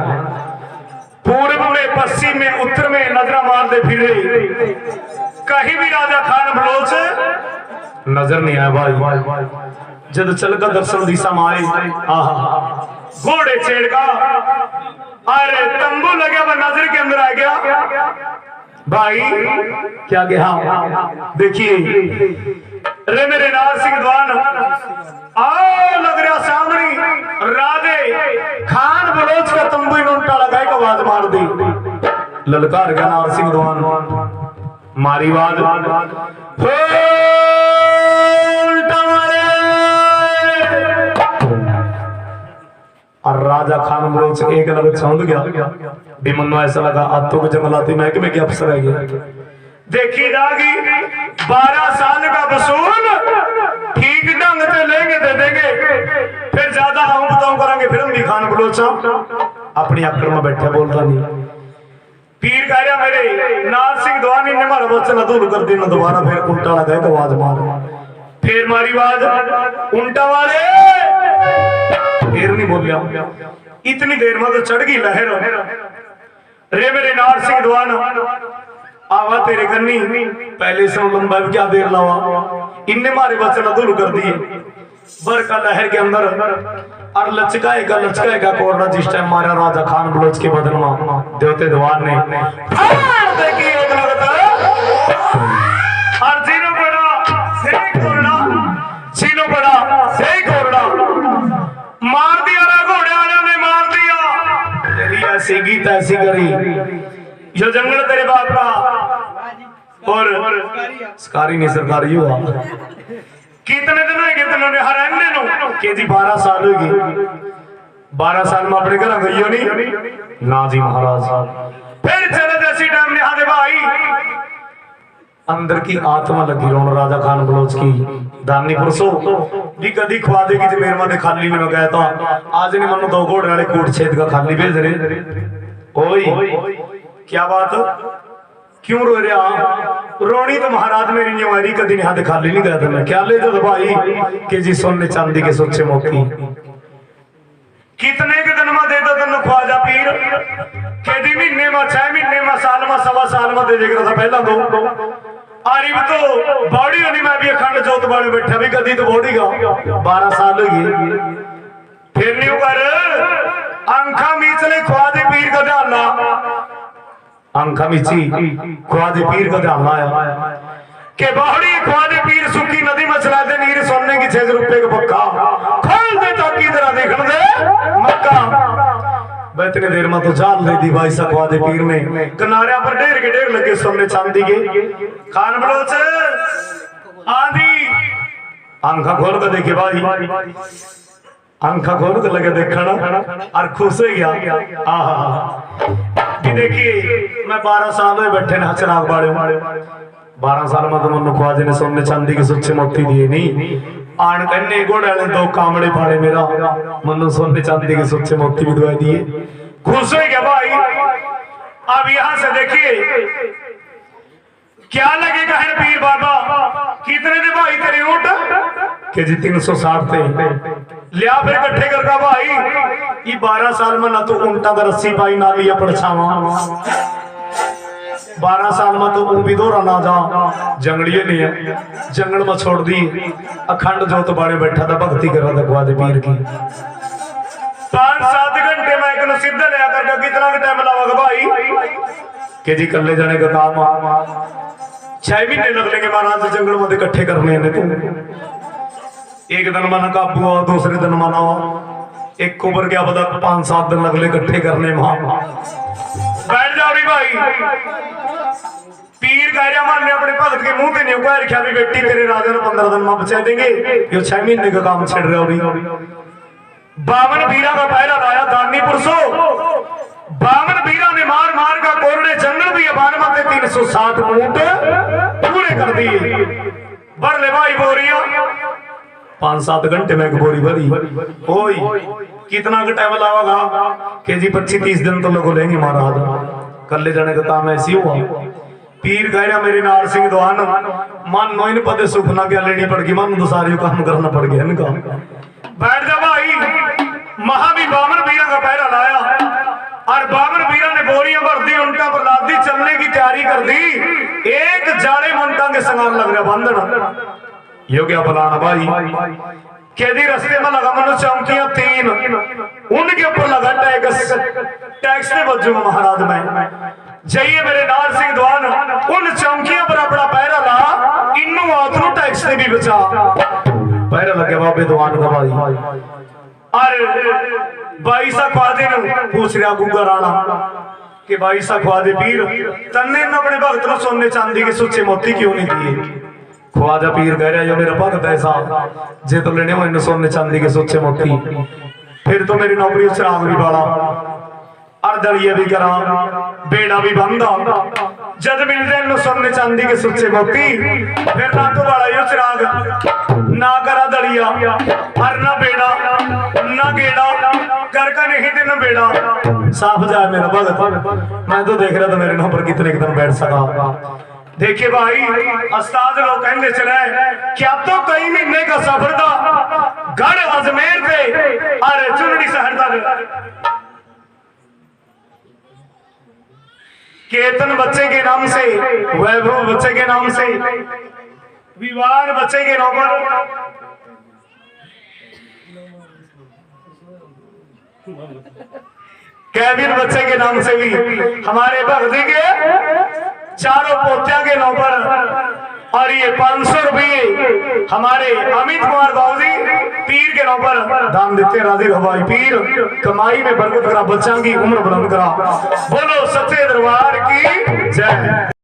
पूर्व में, पश्चिम में, उत्तर में नजरा मारते फिर कहीं भी राजा खान बलोच नजर नहीं आया भाई। जब चल का दर्शन दिशा माए, घोड़े छेड़का अरे तंबू लगे वह नजर के अंदर आ गया भाई। क्या गया देखिए, रे मेरे नार सिंह द्वान आओ, लग रहा सामने राधे खान बलोच का तंबू उल्टा लगाए का आवाज मार दी। ललकार गया नार सिंह द्वान, मारी आवाज और राजा खान बलोच एक अलग छौंद गया। बिमन ऐसा लगा अब तो जंगलाती महकमे के अफसर है। देखी जागी 12 साल का वसूल ठीक ढंग से लेंगे दे देंगे, फिर ज्यादा हम बताऊं करेंगे। फिर हम भी खान बलोचा अपनी अक्कर में बैठे बोलता नहीं। पीर कह रहा मेरे नार सिंह द्वानी ने हमारा बच्चा दूर कर देना, दोबारा फिर उल्टा लगा आवाज मार, फिर मारी आवाज उल्टा वाले, फिर नहीं बोलिया। इतनी देर में तो चढ़ गई लहर। रे मेरे नार सिंह द्वान आवा तेरे कन्नी, पहले से लंबा क्या देर लावा, इनने मारे बच्चे दूर कर दिए। बर का लहर के अंदर और लचकाएगा कोरना जिस टाइम मारा राजा खान बलोच के बदन में देवते द्वार ने देखी एक लगता और जीनो पड़ा सीनो पड़ा मार दिया रा घोड़े वाले ने मार दिया। तेरी ऐसी गीत ऐसी करी जो जंगल तेरे बाप का और सरकारी नहीं सरकारी हुआ। कितने दिन हुए कितने ने हराने नो के जी 12 साल होगी। 12 साल में अपने घर गई हो नहीं ना जी महाराज। फिर चले जैसी टाइम ने हाथे भाई अंदर की आत्मा लगी रोन राजा खान बलोच की दानी पुरसो भी कदी खुआ देगी जो मेरे माने खाली में गया था। आज नहीं मनो 2 घोड़े वाले कोट छेद का खाली भेज रहे। ओए क्या बात, क्यों रो रहा? रोनी तो महाराज मेरी न्यारी कदी नहीं हाथ खाली नहीं गया था। मैं क्या ले जो भाई के जी सोने चांदी के सोचे मोती कितने के दिन में दे दो तेन ख्वाजा पीर के दी महीने में 6 महीने में साल में 1.25 साल में दे देगा था। पहला दो आरिफ तो बॉडी होनी, मैं भी अखंड जोत वाले बैठा भी कदी तो बॉडी का 12 साल होगी। फिर नहीं कर अंखा मीचले ख्वाजे पीर का ध्यान, अंखा मीची ख्वाजे पीर का ध्यान आया के बाहरी ख्वाजे पीर सुखी नदी में चला दे नीर सोने की 6 रुपए का पक्का खोल दे ताकि जरा देखने दे मक्का। इतने देर में तो जान ले दी भाई साहब ख्वाजे पीर ने किनारे पर ढेर के ढेर लगे सोने चांदी के। खान बलोच आंधी आंखा खोल कर देखे भाई, आंखा खोल कर लगे देखना और खुश हो गया। देखिए मैं 12 साल हुए बैठे ना चिराग बाड़े 12 साल में तो मनु ख्वाजे ने सोने चांदी के सुच्चे मोती दिए नहीं। आन कन्ने घोड़े वाले 2 कामड़े फाड़े मेरा मनु सोने चांदी के सुच्चे मोती भी दवा दिए। खुश हो गया भाई। अब यहां से देखिए क्या लगेगा है पीर बाबा कितने दे भाई तेरे ऊंट के जी 360 थे। लिया फिर इकट्ठे करता भाई। ये 12 साल में ना तो उल्टा का रस्सी पाई ना लिया पड़छावा, 12 साल में तो भी दौरा ना जा जंगड़िए नहीं है, जंगल में छोड़ दी। अखंड जोत बाड़े बैठा था भक्ति कर रहा था ग्वादे पीर की। 5-7 घंटे में एक सीधा लिया करके कितना टाइम लगाओगे भाई के जी कल्ले जाने का काम 6 महीने लग लेंगे महाराज जंगल में इकट्ठे करने ने। तो एक दिन मना काबू आओ, दूसरे दिन मनाओ, एक कोबर क्या पता 5-7 दिन लगले इकट्ठे करने में। बैठ जाओ रे भाई। पीर कह रहा मानने अपने भगत के मुंह पे नहीं कह रखा भी बेटी तेरे राजा ने 15 दिन में बचा देंगे, ये 6 महीने का काम छिड़ रहा हो। 52 वीरा का पहरा लाया दानीपुर सो, 52 वीरा ने मार मार का कोरड़े जंगल भी अबान मत 360 ऊंट पूरे कर दिए। भर ले भाई बोरिया, 5-7 घंटे में एक बोरी भरी। ओई कितना का टाइम लगाओगा के जी 25-30 दिन तो लोग लेंगे महाराज। कल्ले जाने का काम ऐसी हुआ। पीर कह रहा मेरे नार सिंह दवान मन नो इन पदे सुखना क्या लेनी पड़ गई, मन तो सारी काम करना पड़ गया इनका। बैठ जा भाई। महा भी 52 वीरा का पहरा लाया और 52 वीरा ने बोरियां भर दी, उनका प्रहलाद दी चलने की तैयारी कर दी। एक जाड़े मुंडा के संगार लग रहा बंधन यो क्या बुलाना भाई। केदी रस्ते में लगा मनो चौकियां 3, उनके ऊपर लगा टैक्स, टैक्स पे बजूंगा महाराज में। जाइए मेरे नार सिंह दवान उन चौकियां पर अपना पैरा ला, इन्नू आतरू टैक्स से भी बचा। पैरा लगे बाबे दवान का भाई। अरे भाई सा ख्वादे ने पूछ रहा गुगा राणा कि भाई सा ख्वादे पीर तन्ने अपने भगत को सोने चांदी के सुच्चे मोती क्यों नहीं दिए। ख्वाजा पीर कह रहा है मेरा भगत ऐसा जे तो लेने मैंने सोने चांदी के सोचे मोती, फिर तो मेरी नौकरी चिराग भी बाड़ा अर्दलिए भी करा बेड़ा भी बंदा, जब मिलते हैं सोने चांदी के सोचे मोती फिर ना तो बाड़ा यो चिराग ना करा दलिया और ना बेड़ा ना गेड़ा घर का नहीं दिन बेड़ा साफ जाए मेरा भगत। मैं तो देख रहा था मेरे नौकर कितने एकदम बैठ सका। देखिए भाई अस्ताद लोग कहते चले क्या तो कई महीने का सफर था गढ़ अजमेर पे और चुनरी शहर तक। केतन बच्चे के नाम से, वैभव बच्चे के नाम से, विवान बच्चे के नाम पर, कैबिन बच्चे के नाम से भी हमारे भगती के चारों पोत्या के नाम पर और ये 500 रुपये हमारे अमित कुमार बाबूजी पीर के नाम पर दान देते राजी हवाई पीर कमाई में बरकत करा, बच्चा की उम्र बुलंद करा। बोलो सच्चे दरबार की जय।